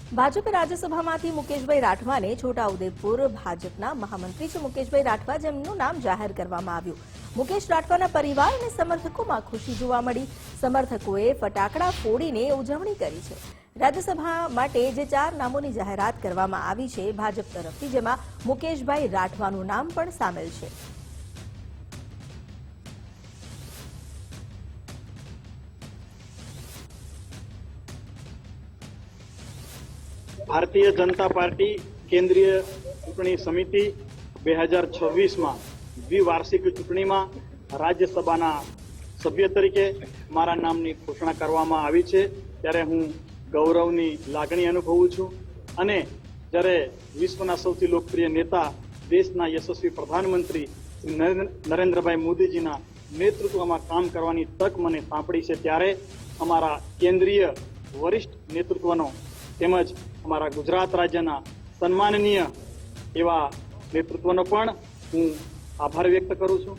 ભાજપે રાજ્યસભામાંથી મુકેશભાઈ રાઠવાને છોટાઉદેપુર ભાજપના મહામંત્રી છે મુકેશભાઈ રાઠવા જેમનું નામ જાહેર કરવામાં આવ્યું। મુકેશ રાઠવાના પરિવાર અને સમર્થકોમાં ખુશી જોવા મળી। સમર્થકોએ ફટાકડા ફોડીને ઉજવણી કરી છે। રાજ્યસભા માટે જે 4 નામોની જાહેરાત કરવામાં આવી છે ભાજપ તરફથી, જેમાં મુકેશભાઈ રાઠવાનું નામ પણ સામેલ છે। भारतीय जनता पार्टी केंद्रीय चूंटणी समिति 2026 में द्विवार्षिक चूंटणी में राज्यसभा सभ्य तरीके मारा नामनी घोषणा करवामां आवी छे। त्यारे हूँ गौरवनी लागणी अनुभवुं छुं अने ज्यारे विश्वना सौथी लोकप्रिय नेता देशना यशस्वी प्रधानमंत्री श्री नरेन्द्रभाई मोदीजीना नेतृत्वमां काम करवानी तक मने साँपड़ी छे, त्यारे अमारा केंद्रीय वरिष्ठ नेतृत्वनो તેમજ અમારા ગુજરાત રાજ્યના સન્માનનીય એવા નેતૃત્વનો પણ હું આભાર વ્યક્ત કરું છું।